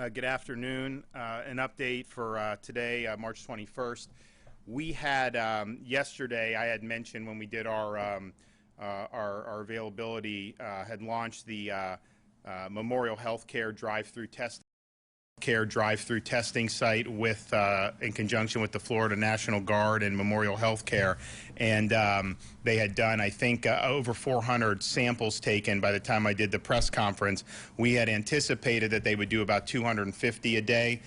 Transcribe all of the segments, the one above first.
Good afternoon. An update for today, March 21st. We had yesterday, I had mentioned when we did our availability, had launched the Memorial Healthcare drive-through testing site with in conjunction with the Florida National Guard and Memorial Healthcare, and they had done, I think, over 400 samples taken by the time I did the press conference. We had anticipated that they would do about 250 a day.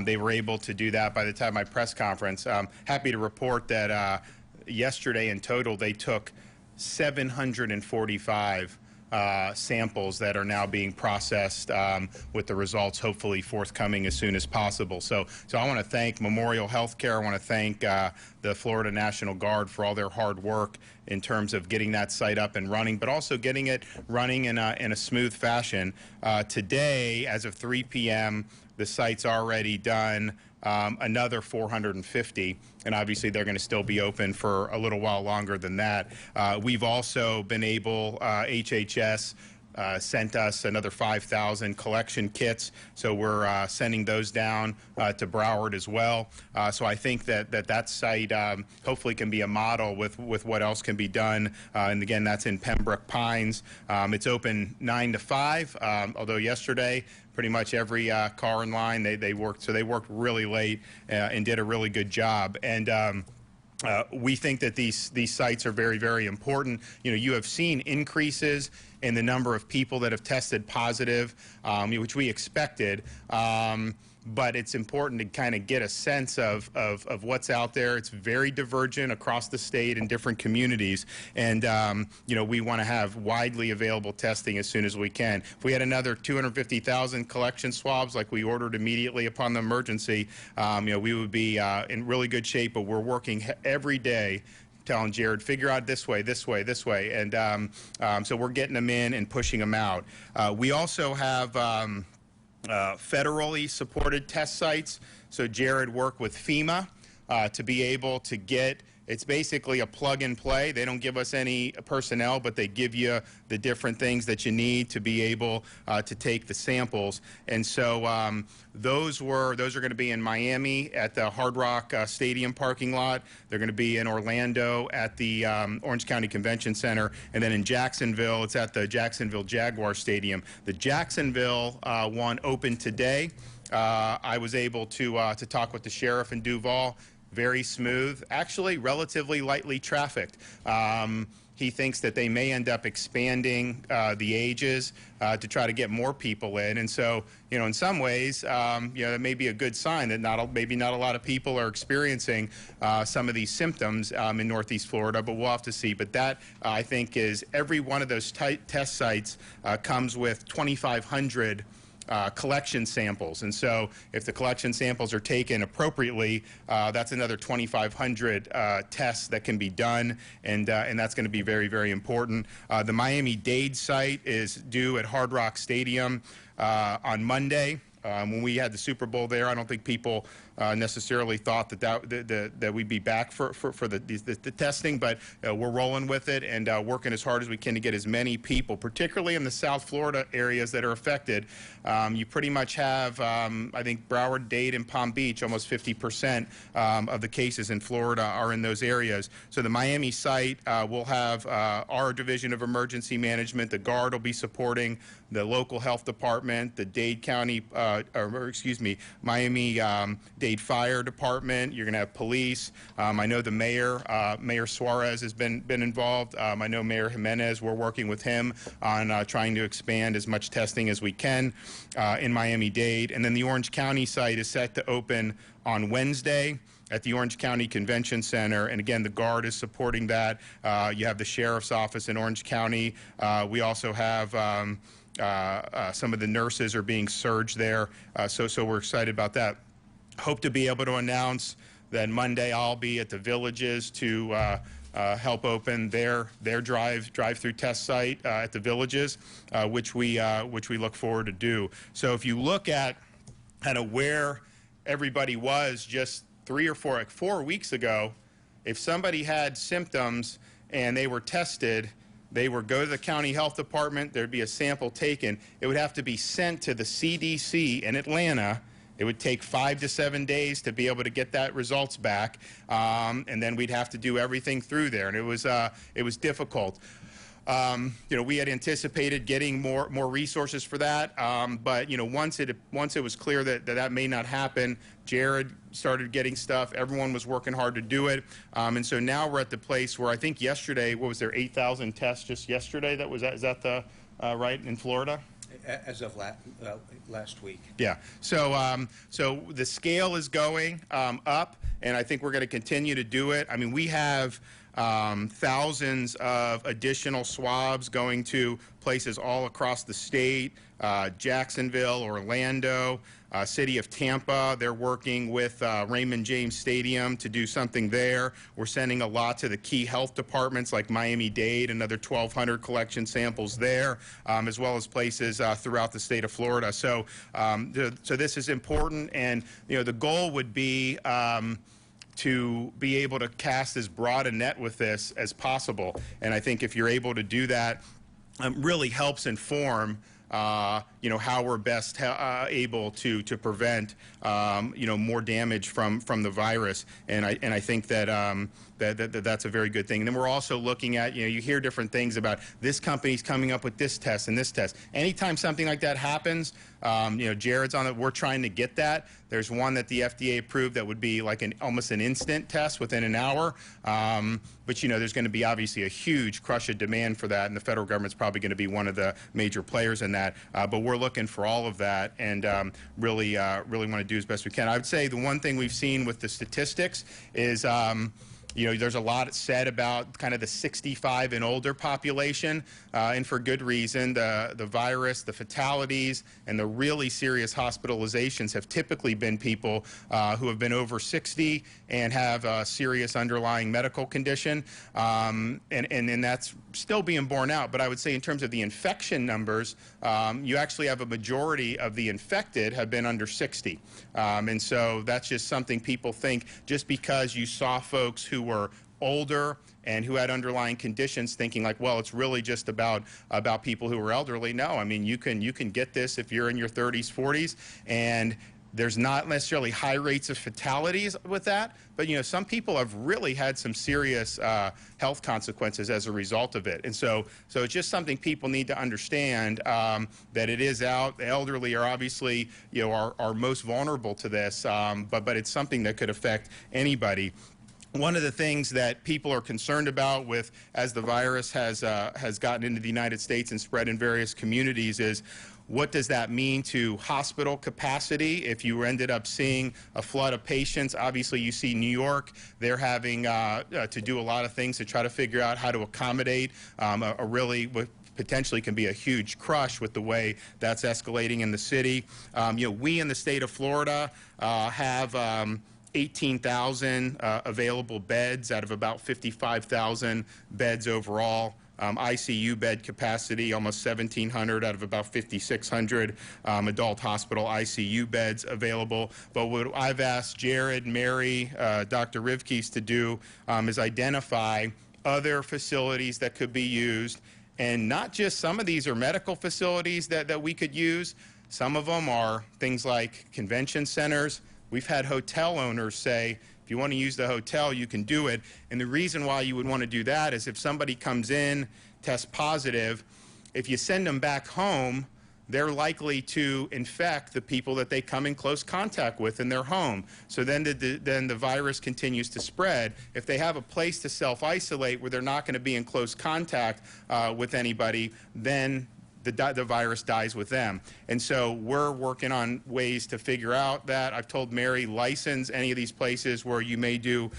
They were able to do that by the time my press conference. Happy to report that yesterday in total they took 745 samples that are now being processed, with the results hopefully forthcoming as soon as possible. So I want to thank Memorial Healthcare. I want to thank the Florida National Guard for all their hard work in terms of getting that site up and running, but also getting it running in a smooth fashion. Today, as of 3 p.m., the site's already done another 450, and obviously they're going to still be open for a little while longer than that. We've also been able, HHS sent us another 5,000 collection kits, so we're sending those down to Broward as well. So I think that site hopefully can be a model with what else can be done. And again, that's in Pembroke Pines. It's open 9 to 5, although yesterday pretty much every car in line, they worked really late and did a really good job. And we think that these sites are very, very important. You know, you have seen increases in the number of people that have tested positive, which we expected. But it's important to kind of get a sense of what's out there. It's very divergent across the state in different communities. And, you know, we want to have widely available testing as soon as we can. If we had another 250,000 collection swabs like we ordered immediately upon the emergency, you know, we would be in really good shape. But we're working every day telling Jared, figure out this way, this way, this way. And so we're getting them in and pushing them out. We also have federally supported test sites. So Jared worked with FEMA to be able to get, it's basically a plug and play. They don't give us any personnel, but they give you the different things that you need to be able to take the samples. And so those are going to be in Miami at the Hard Rock Stadium parking lot. They're going to be in Orlando at the Orange County Convention Center, and then in Jacksonville, it's at the Jacksonville Jaguar Stadium. The Jacksonville one opened today. I was able to talk with the sheriff in Duval. Very smooth, actually relatively lightly trafficked. He thinks that they may end up expanding the ages to try to get more people in. And so, you know, in some ways, you know, that may be a good sign that maybe not a lot of people are experiencing some of these symptoms in Northeast Florida, but we'll have to see. But that, I think, is every one of those test sites comes with 2,500 collection samples. And so if the collection samples are taken appropriately, that's another 2,500 tests that can be done, and that's going to be very, very important. The Miami-Dade site is due at Hard Rock Stadium on Monday. When we had the Super Bowl there, I don't think people necessarily thought that we'd be back for the testing, but we're rolling with it and working as hard as we can to get as many people, particularly in the South Florida areas that are affected. You pretty much have, I think, Broward, Dade, and Palm Beach, almost 50% of the cases in Florida are in those areas. So the Miami site will have our Division of Emergency Management. The Guard will be supporting the local health department, the Dade County, Miami-Dade Fire Department. You're going to have police. I know the mayor, Mayor Suarez, has been involved. I know Mayor Jimenez. We're working with him on trying to expand as much testing as we can in Miami-Dade. And then the Orange County site is set to open on Wednesday at the Orange County Convention Center. And again, the Guard is supporting that. You have the Sheriff's Office in Orange County. We also have some of the nurses are being surged there, so we're excited about that. Hope to be able to announce that Monday I'll be at the Villages to help open their drive-through test site at the Villages, which we look forward to do. So if you look at kind of where everybody was just 4 weeks ago, if somebody had symptoms and they were tested, they would go to the county health department, there'd be a sample taken. It would have to be sent to the CDC in Atlanta. It would take 5 to 7 days to be able to get that results back, and then we'd have to do everything through there, and it was difficult. We had anticipated getting more resources for that, but once it was clear that may not happen, Jared started getting stuff. Everyone was working hard to do it, and so now we're at the place where I think yesterday, what was there, 8,000 tests just yesterday? Is that the right in Florida? As of last week. Yeah. So the scale is going up, and I think we're going to continue to do it. I mean, we have thousands of additional swabs going to places all across the state, Jacksonville, Orlando, City of Tampa. They're working with Raymond James Stadium to do something there. We're sending a lot to the key health departments like Miami-Dade, another 1,200 collection samples there, as well as places throughout the state of Florida. So this is important, and the goal would be to be able to cast as broad a net with this as possible. And I think if you're able to do that, really helps inform how we're best able to prevent more damage from the virus, and I think that that's a very good thing. And then we're also looking at, you hear different things about this company's coming up with this test and this test. Anytime something like that happens, Jared's on it. We're trying to get that. There's one that the FDA approved that would be like almost an instant test within an hour. But there's going to be obviously a huge crush of demand for that, and the federal government's probably going to be one of the major players in that. But we're looking for all of that, and really want to do as best we can. I would say the one thing we've seen with the statistics is there's a lot said about kind of the 65 and older population, and for good reason. The virus, the fatalities, and the really serious hospitalizations have typically been people who have been over 60 and have a serious underlying medical condition, and that's still being borne out. But I would say in terms of the infection numbers, you actually have a majority of the infected have been under 60. And so that's just something people think, just because you saw folks who were older and who had underlying conditions, thinking like, well, it's really just about people who are elderly. No, I mean, you can get this if you're in your 30s, 40s, and there's not necessarily high rates of fatalities with that, but some people have really had some serious health consequences as a result of it. And so it's just something people need to understand, that it is out. The elderly are obviously are most vulnerable to this, but it's something that could affect anybody. One of the things that people are concerned about as the virus has gotten into the United States and spread in various communities is, what does that mean to hospital capacity if you ended up seeing a flood of patients? Obviously, you see New York, they're having to do a lot of things to try to figure out how to accommodate what potentially can be a huge crush with the way that's escalating in the city. We in the state of Florida have 18,000 available beds out of about 55,000 beds overall. ICU bed capacity, almost 1,700 out of about 5,600 adult hospital ICU beds available. But what I've asked Jared, Mary, Dr. Rivkees to do is identify other facilities that could be used. And not just some of these are medical facilities that we could use. Some of them are things like convention centers. We've had hotel owners say, if you want to use the hotel, you can do it. And the reason why you would want to do that is if somebody comes in, tests positive, if you send them back home, they're likely to infect the people that they come in close contact with in their home. So then the virus continues to spread. If they have a place to self-isolate where they're not going to be in close contact with anybody, then the virus dies with them. And so we're working on ways to figure out that. I've told Mary, license any of these places where you may do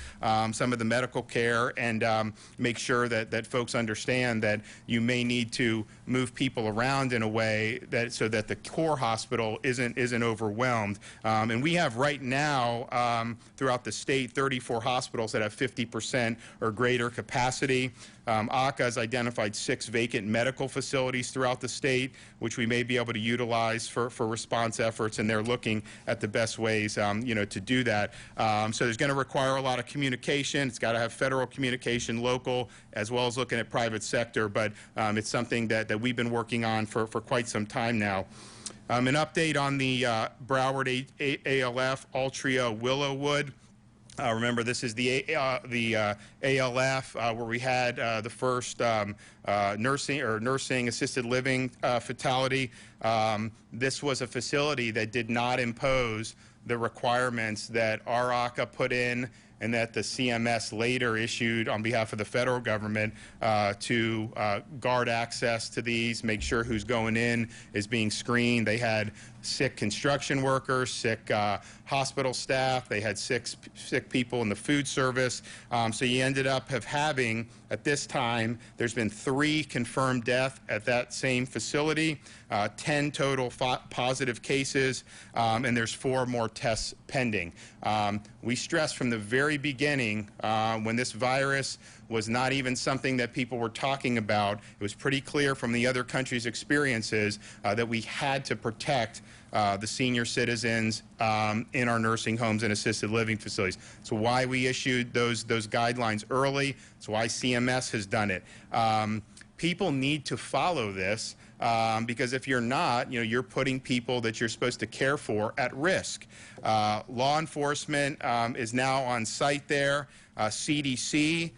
some of the medical care, and make sure that folks understand that you may need to move people around in a way so that the core hospital isn't overwhelmed. And we have right now throughout the state 34 hospitals that have 50% or greater capacity. ACA has identified 6 vacant medical facilities throughout the state, which we may be able to utilize for response efforts, and they're looking at the best ways, to do that. So there's going to require a lot of communication. It's got to have federal communication, local, as well as looking at private sector, but it's something that we've been working on for quite some time now. An update on the Broward ALF, Altria, Willowwood. Remember, this is the ALF where we had the first nursing assisted living fatality. This was a facility that did not impose the requirements that our ACA put in and that the CMS later issued on behalf of the federal government to guard access to these, make sure who's going in is being screened. They had sick construction workers, sick hospital staff. They had sick people in the food service. So you ended up having, at this time, there's been 3 confirmed deaths at that same facility, 10 total positive cases, and there's 4 more tests pending. We stressed from the very beginning when this virus was not even something that people were talking about. It was pretty clear from the other countries' experiences that we had to protect the senior citizens in our nursing homes and assisted living facilities. That's why we issued those guidelines early. That's why CMS has done it. People need to follow this because if you're not, you're putting people that you're supposed to care for at risk. Law enforcement is now on site there. CDC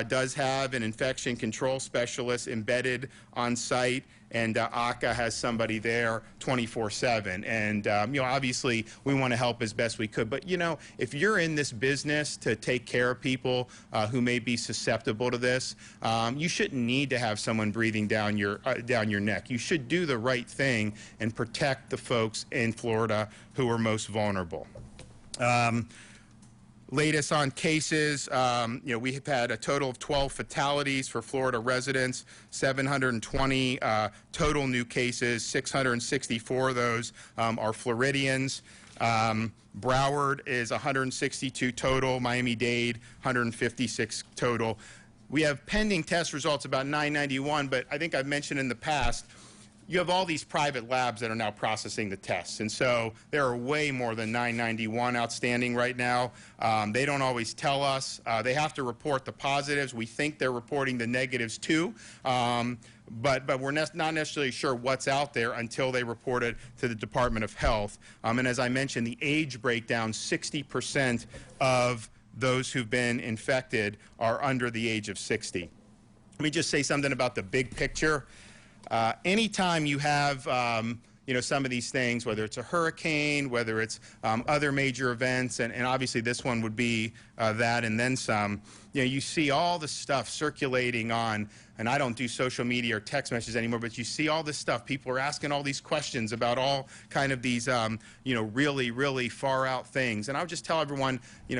does have an infection control specialist embedded on site, and ACA has somebody there 24/7. And obviously we want to help as best we could. But if you're in this business to take care of people who may be susceptible to this, you shouldn't need to have someone breathing down your neck. You should do the right thing and protect the folks in Florida who are most vulnerable. Latest on cases, we have had a total of 12 fatalities for Florida residents, 720 total new cases, 664 of those are Floridians. Broward is 162 total, Miami-Dade 156 total. We have pending test results about 991, but I think I've mentioned in the past, you have all these private labs that are now processing the tests. And so there are way more than 991 outstanding right now. They don't always tell us. They have to report the positives. We think they're reporting the negatives too. But we're not necessarily sure what's out there until they report it to the Department of Health. And as I mentioned, the age breakdown, 60% of those who've been infected are under the age of 60. Let me just say something about the big picture. Anytime you have, some of these things, whether it's a hurricane, whether it's other major events, and obviously this one would be that and then some, you see all the stuff circulating on, and I don't do social media or text messages anymore, but you see all this stuff. People are asking all these questions about all kind of these, really, really far out things. And I would just tell everyone,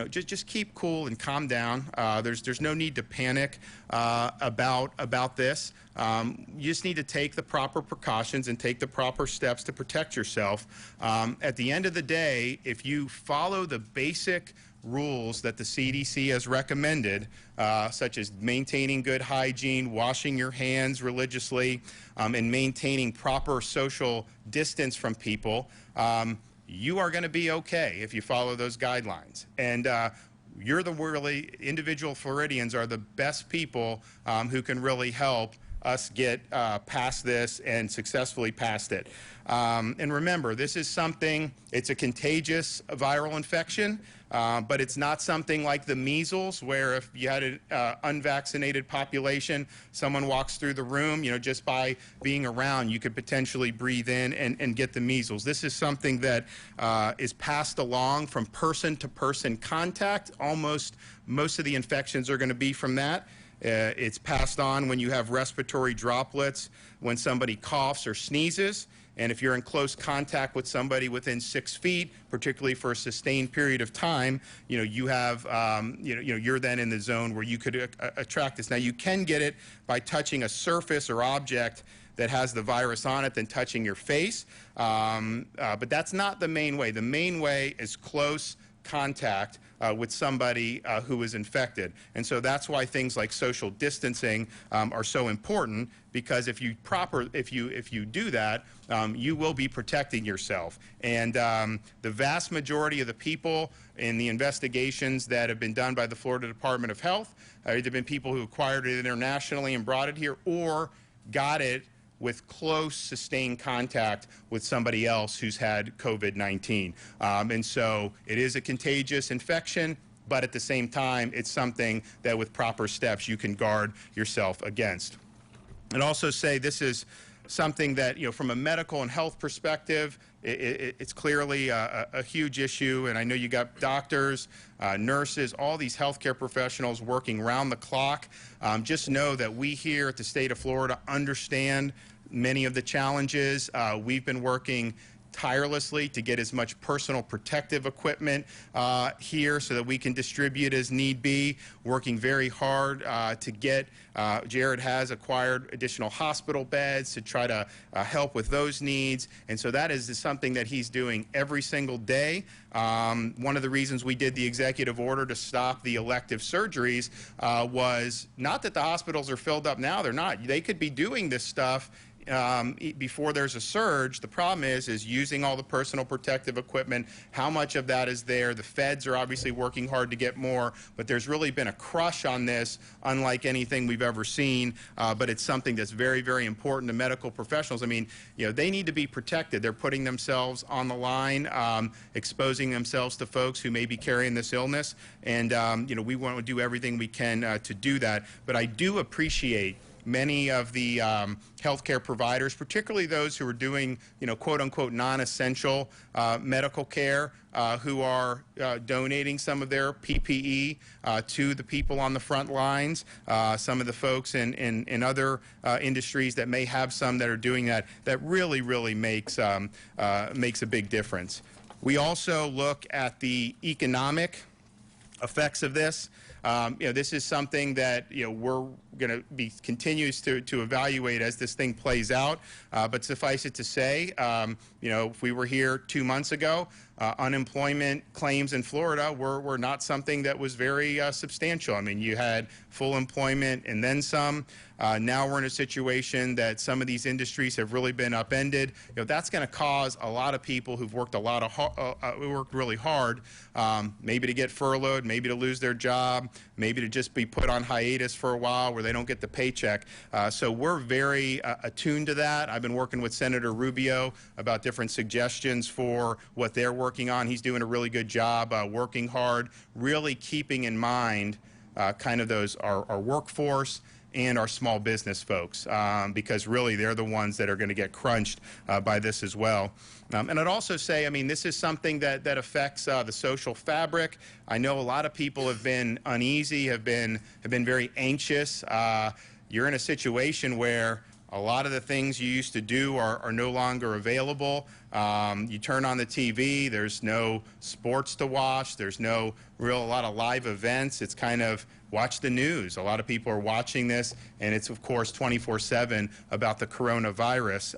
just keep cool and calm down. There's no need to panic about this. You just need to take the proper precautions and take the proper steps to protect yourself. At the end of the day, if you follow the basic rules that the CDC has recommended, such as maintaining good hygiene, washing your hands religiously, and maintaining proper social distance from people, you are going to be okay if you follow those guidelines. And you're the really, individual Floridians are the best people who can really help us get past this and successfully past it. And remember, this is something, it's a contagious viral infection, but it's not something like the measles, where if you had an unvaccinated population, someone walks through the room, just by being around, you could potentially breathe in and get the measles. This is something that is passed along from person-to-person contact. Most of the infections are going to be from that. It's passed on when you have respiratory droplets, when somebody coughs or sneezes, and if you're in close contact with somebody within 6 feet, particularly for a sustained period of time, you have, you're then in the zone where you could attract this. Now, you can get it by touching a surface or object that has the virus on it than touching your face, but that's not the main way. The main way is close contact with somebody who is infected. And so that's why things like social distancing are so important, because if you do that, you will be protecting yourself. And the vast majority of the people in the investigations that have been done by the Florida Department of Health have either been people who acquired it internationally and brought it here, or got it with close, sustained contact with somebody else who's had COVID-19. And so it is a contagious infection, but at the same time, it's something that with proper steps you can guard yourself against. And also say this is something that, from a medical and health perspective, it's clearly a huge issue. And I know you got doctors, nurses, all these healthcare professionals working round the clock. Just know that we here at the state of Florida understand many of the challenges. We've been working tirelessly to get as much personal protective equipment here so that we can distribute as need be, working very hard to get, Jared has acquired additional hospital beds to try to help with those needs, and so that is something that he's doing every single day. One of the reasons we did the executive order to stop the elective surgeries was not that the hospitals are filled up now, they're not. They could be doing this stuff before there's a surge. The problem is using all the personal protective equipment. How much of that is there? The feds are obviously working hard to get more, but there's really been a crush on this unlike anything we've ever seen. But it's something that's very, very important to medical professionals. I mean, they need to be protected. They're putting themselves on the line, exposing themselves to folks who may be carrying this illness. And, we want to do everything we can to do that. But I do appreciate many of the healthcare providers, particularly those who are doing, quote unquote, non-essential medical care, who are donating some of their PPE to the people on the front lines. Some of the folks in other industries that may have some that are doing that really, really makes a big difference. We also look at the economic effects of this. This is something that we're going to be continues to evaluate as this thing plays out. But suffice it to say, if we were here 2 months ago, unemployment claims in Florida were not something that was very substantial. I mean, you had full employment and then some. Now we're in a situation that some of these industries have really been upended. That's going to cause a lot of people who've worked worked really hard, maybe to get furloughed, maybe to lose their job, maybe to just be put on hiatus for a while where they don't get the paycheck. So we're very attuned to that. I've been working with Senator Rubio about different suggestions for what they're working on. He's doing a really good job working hard, really keeping in mind kind of our workforce and our small business folks, because really they're the ones that are going to get crunched by this as well. And I'd also say, I mean, this is something that affects the social fabric. I know a lot of people have been uneasy, have been very anxious. You're in a situation where a lot of the things you used to do are no longer available. You turn on the TV, there's no sports to watch, there's no a lot of live events. It's kind of watch the news. A lot of people are watching this, and it's, of course, 24/7 about the coronavirus.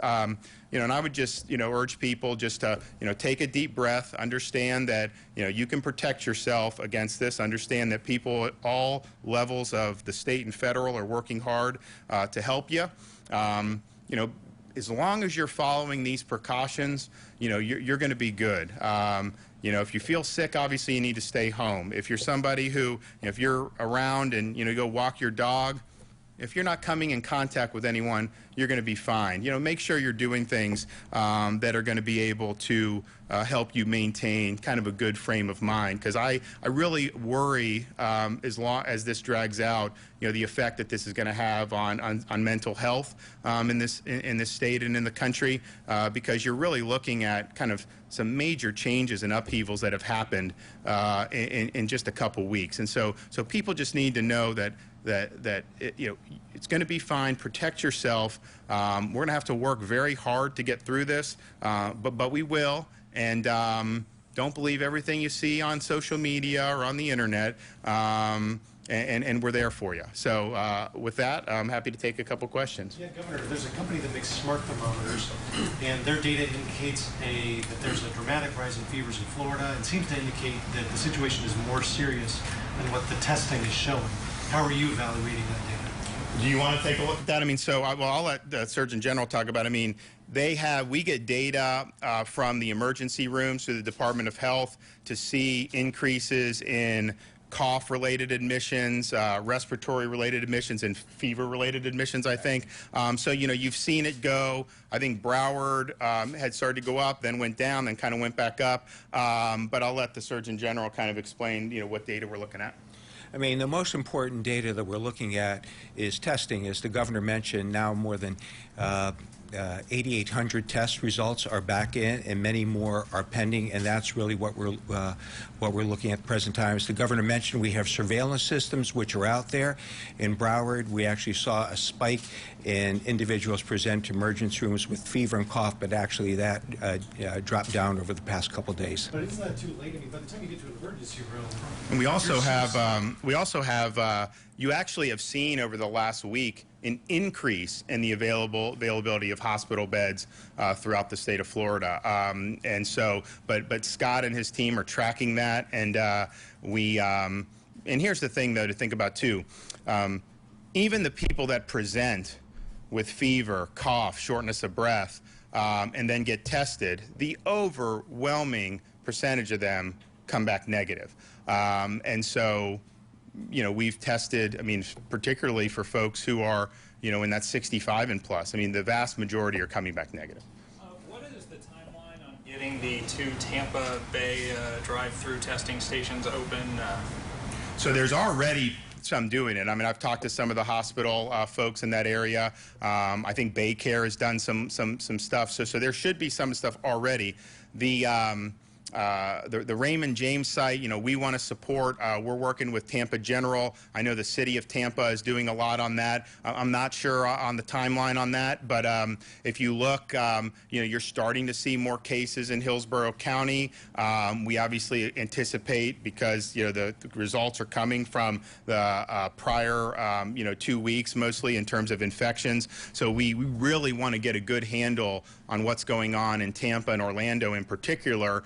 And I would just, urge people just to, take a deep breath, understand that, you can protect yourself against this, understand that people at all levels of the state and federal are working hard to help you. As long as you're following these precautions, you're going to be good. If you feel sick, obviously you need to stay home. If you're somebody who, if you're around and, go walk your dog, if you're not coming in contact with anyone, you're going to be fine. Make sure you're doing things that are going to be able to help you maintain kind of a good frame of mind. Because I really worry as long as this drags out, the effect that this is going to have on mental health in this state and in the country, because you're really looking at kind of some major changes and upheavals that have happened in just a couple weeks. And so people just need to know that it's going to be fine. Protect yourself. We're going to have to work very hard to get through this, but we will. And don't believe everything you see on social media or on the internet. and we're there for you. So with that, I'm happy to take a couple questions. Yeah, Governor, there's a company that makes smart thermometers, and their data indicates that there's a dramatic rise in fevers in Florida, and seems to indicate that the situation is more serious than what the testing is showing. How are you evaluating that data? Do you want to take a look at that? I mean, so I'll let the Surgeon General talk about it. I mean, we get data from the emergency rooms through the Department of Health to see increases in cough-related admissions, respiratory-related admissions, and fever-related admissions, I think. So, you know, you've seen it go. I think Broward had started to go up, then went down, then kind of went back up. But I'll let the Surgeon General kind of explain, you know, what data we're looking at. I mean, the most important data that we're looking at is testing. As the governor mentioned, now more than 8,800 test results are back in, and many more are pending, and that's really what we're looking at the present time. As the governor mentioned, we have surveillance systems which are out there. In Broward, we actually saw a spike in individuals present to emergency rooms with fever and cough, but actually that dropped down over the past couple of days. But isn't that too late? I mean, by the time you get to an emergency room, and we also have, you actually have seen over the last week an increase in the availability of hospital beds throughout the state of Florida. And so, but Scott and his team are tracking that, and and here's the thing, though, to think about, too. Even the people that present with fever, cough, shortness of breath, and then get tested, the overwhelming percentage of them come back negative. And so, you know, we've tested, I mean, particularly for folks who are, you know, in that 65 and plus. I mean, the vast majority are coming back negative. What is the timeline on getting the 2 Tampa Bay drive-through testing stations open? So there's already some doing it. I mean, I've talked to some of the hospital folks in that area. I think Baycare has done some stuff. So there should be some stuff already. The Raymond James site, you know, we want to support. We're working with Tampa General. I know the city of Tampa is doing a lot on that. I'm not sure on the timeline on that, but if you look, you know, you're starting to see more cases in Hillsborough County. We obviously anticipate, because, you know, the results are coming from the prior, you know, 2 weeks mostly in terms of infections. So we really want to get a good handle on what's going on in Tampa and Orlando in particular.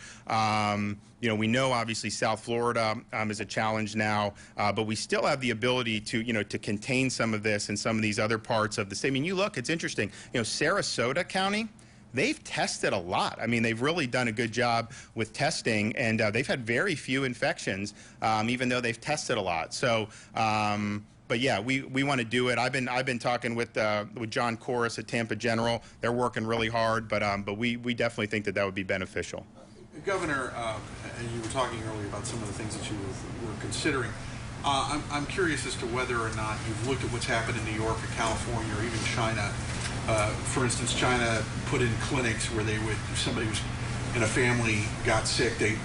You know, we know obviously South Florida is a challenge now, but we still have the ability to, you know, to contain some of this in some of these other parts of the state. I mean, you look, it's interesting. You know, Sarasota County, they've tested a lot. I mean, they've really done a good job with testing, and they've had very few infections, even though they've tested a lot. So, but yeah, we want to do it. I've been talking with John Corus at Tampa General. They're working really hard, but we definitely think that would be beneficial. Governor, and you were talking earlier about some of the things that you were considering. I'm curious as to whether or not you've looked at what's happened in New York or California or even China. For instance, China put in clinics where they would, if somebody was in a family got sick, they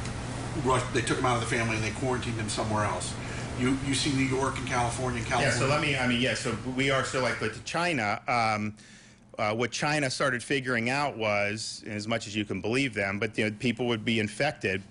took them out of the family and they quarantined them somewhere else. You see New York and California. Yeah, so we are still like, but to China, what China started figuring out was, as much as you can believe them, but, you know, people would be infected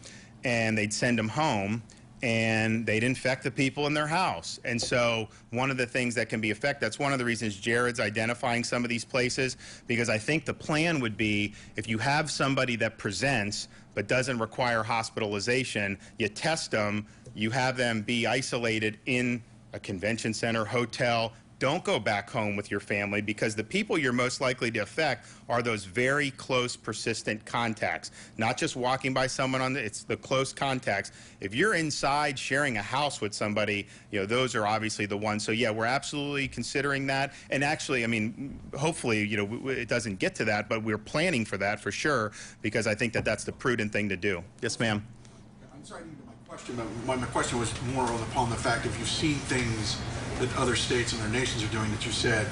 and they'd send them home and they'd infect the people in their house. And so one of the things that can be affected, that's one of the reasons Jared's identifying some of these places, because I think the plan would be, if you have somebody that presents but doesn't require hospitalization, you test them, you have them be isolated in a convention center, hotel. Don't go back home with your family, because the people you're most likely to affect are those very close, persistent contacts. Not just walking by someone it's the close contacts. If you're inside sharing a house with somebody, you know, those are obviously the ones. So yeah, we're absolutely considering that. And actually, I mean, hopefully, you know, it doesn't get to that, but we're planning for that for sure, because I think that that's the prudent thing to do. Yes, ma'am. I'm sorry to get to my question, but my question was more upon the fact, if you've seen things that other states and their nations are doing that you said,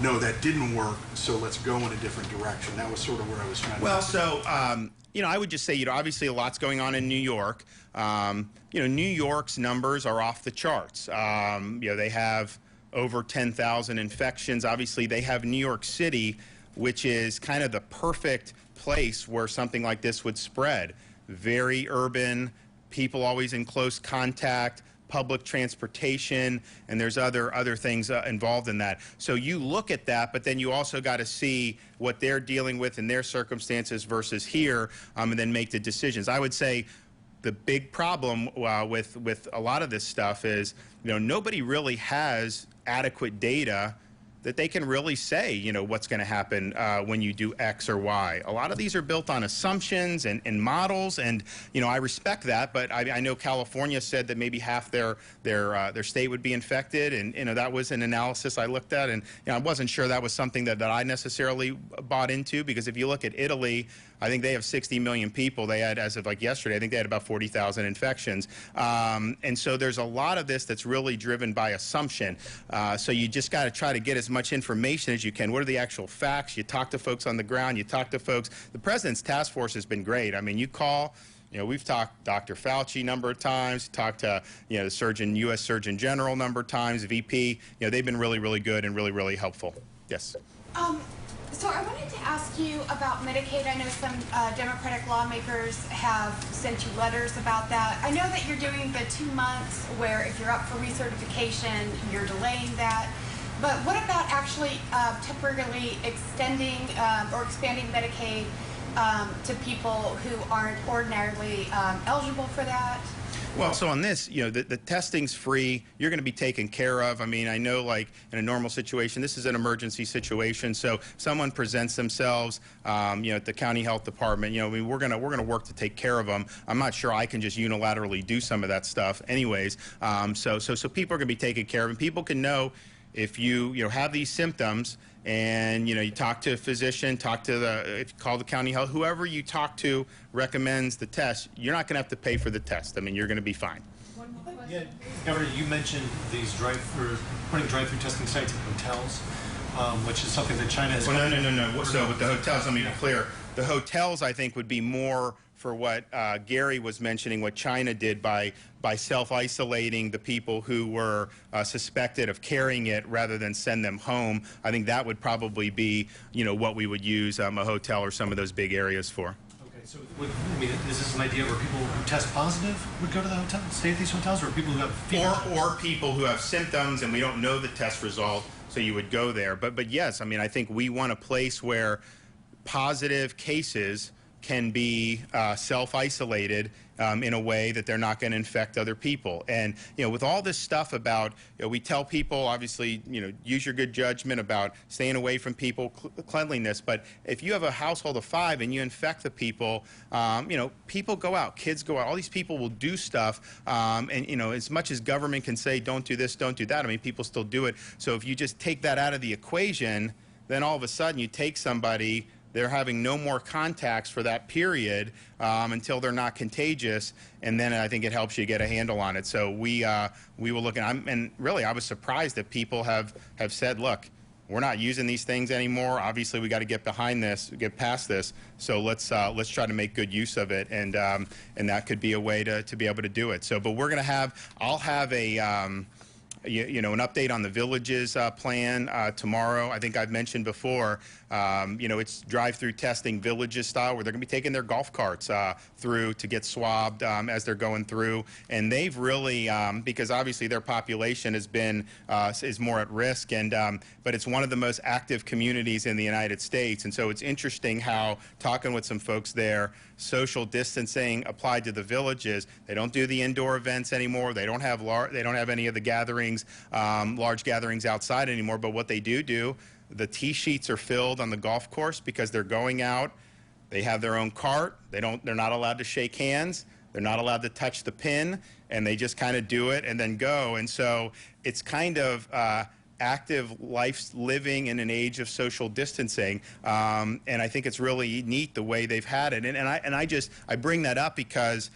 no, that didn't work, so let's go in a different direction. That was sort of where I was trying to... Well, so, you know, I would just say, you know, obviously a lot's going on in New York. You know, New York's numbers are off the charts. You know, they have over 10,000 infections. Obviously, they have New York City, which is kind of the perfect place where something like this would spread. Very urban, people always in close contact, public transportation, and there's other things involved in that. So you look at that, but then you also got to see what they're dealing with in their circumstances versus here, and then make the decisions. I would say the big problem with a lot of this stuff is, nobody really has adequate data that they can really say, what's going to happen when you do X or Y. A lot of these are built on assumptions and models, and I respect that. But I know California said that maybe half their state would be infected, and that was an analysis I looked at, and I wasn't sure that was something that I necessarily bought into, because if you look at Italy, I think they have 60 million people. They had, as of like yesterday, I think they had about 40,000 infections. And so there's a lot of this that's really driven by assumption. So you just got to try to get as much information as you can. What are the actual facts? You talk to folks on the ground. You talk to folks. The president's task force has been great. I mean, you call. We've talked Dr. Fauci a number of times, talked to, the U.S. Surgeon General a number of times, VP. They've been really, really good and really, really helpful. Yes. So I wanted to ask you about Medicaid. I know some Democratic lawmakers have sent you letters about that. I know that you're doing the 2 months where if you're up for recertification, you're delaying that. But what about actually temporarily extending or expanding Medicaid to people who aren't ordinarily eligible for that? Well, so on this, the testing's free. You're going to be taken care of. I mean, I know, like, in a normal situation, this is an emergency situation. So someone presents themselves, at the county health department. We're going to work to take care of them. I'm not sure I can just unilaterally do some of that stuff, anyways. So people are going to be taken care of, and people can know if you have these symptoms. And you talk to a physician, if you call the county health, whoever you talk to recommends the test, you're not going to have to pay for the test. I mean, you're going to be fine. One more question. Yeah, Governor, you mentioned these putting drive-through testing sites in hotels, which is something that China has. Well, no. So with the hotels, let me be clear. The hotels, I think, would be more for what Gary was mentioning, what China did by self-isolating the people who were suspected of carrying it rather than send them home. I think that would probably be, what we would use a hotel or some of those big areas for. Okay, so is this an idea where people who test positive would go to the hotel, stay at these hotels, or people who have fever? Or people who have symptoms and we don't know the test result, so you would go there. But yes, I mean, I think we want a place where positive cases can be self-isolated in a way that they're not going to infect other people. And, with all this stuff about, we tell people, obviously, use your good judgment about staying away from people, cleanliness. But if you have a household of 5 and you infect the people, people go out, kids go out. All these people will do stuff. And, as much as government can say, don't do this, don't do that, I mean, people still do it. So if you just take that out of the equation, then all of a sudden you take somebody, they're having no more contacts for that period until they're not contagious, and then I think it helps you get a handle on it. So we will look, and really I was surprised that people have said, look, we're not using these things anymore. Obviously, we got to get behind this, get past this. So let's try to make good use of it, and that could be a way to be able to do it. So, but we're gonna I'll have a. An update on the Villages plan tomorrow. I think I've mentioned before, it's drive-through testing Villages style, where they're going to be taking their golf carts through to get swabbed as they're going through. And they've really, because obviously their population has been is more at risk, but it's one of the most active communities in the United States. And so it's interesting how, talking with some folks there, social distancing applied to the Villages. They don't do the indoor events anymore. They don't have any of the gatherings, large gatherings outside anymore. But what they do, the tee sheets are filled on the golf course because they're going out. They have their own cart. They're not allowed to shake hands. They're not allowed to touch the pin, and they just kind of do it and then go. And so it's kind of active life living in an age of social distancing, and I think it's really neat the way they've had it. And I bring that up because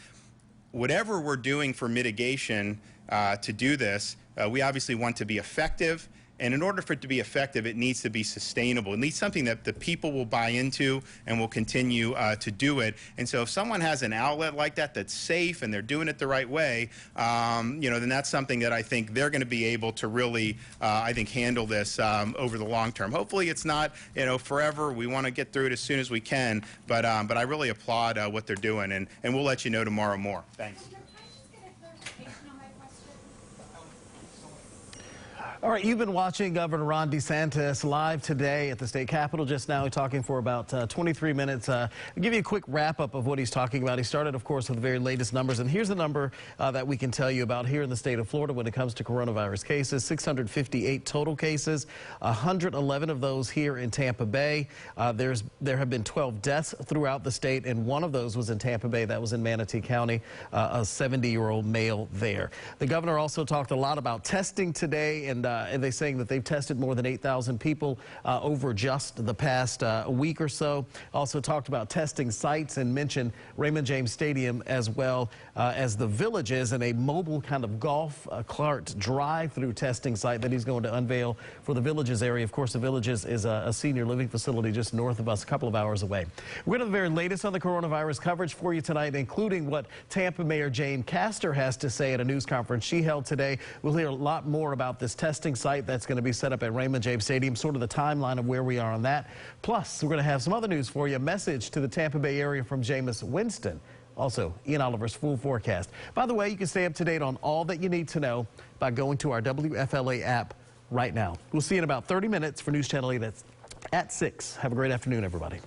whatever we're doing for mitigation to do this, we obviously want to be effective. And in order for it to be effective, it needs to be sustainable. It needs something that the people will buy into and will continue to do it. And so if someone has an outlet like that that's safe and they're doing it the right way, then that's something that I think they're going to be able to really, handle this over the long term. Hopefully it's not, forever. We want to get through it as soon as we can. But I really applaud what they're doing, and we'll let you know tomorrow more. Thanks. Can I just get a clarification on my question? All right, you've been watching Governor Ron DeSantis live today at the state capitol just now. He's talking for about 23 minutes. I'll give you a quick wrap up of what he's talking about. He started, of course, with the very latest numbers. And here's the number that we can tell you about here in the state of Florida when it comes to coronavirus cases. 658 total cases, 111 of those here in Tampa Bay. There have been 12 deaths throughout the state, and one of those was in Tampa Bay. That was in Manatee County, a 70-year-old male there. The governor also talked a lot about testing today, and they're saying that they've tested more than 8,000 people over just the past week or so. Also talked about testing sites and mentioned Raymond James Stadium as well as the Villages and a mobile kind of golf cart drive-through testing site that he's going to unveil for the Villages area. Of course, the Villages is a senior living facility just north of us, a couple of hours away. We're going to have the very latest on the coronavirus coverage for you tonight, including what Tampa Mayor Jane Castor has to say at a news conference she held today. We'll hear a lot more about this testing site that's going to be set up at Raymond James Stadium, sort of the timeline of where we are on that. Plus, we're going to have some other news for you, a message to the Tampa Bay area from Jameis Winston. Also, Ian Oliver's full forecast. By the way, you can stay up to date on all that you need to know by going to our WFLA app right now. We'll see you in about 30 minutes for News Channel 8 at 6. Have a great afternoon, everybody.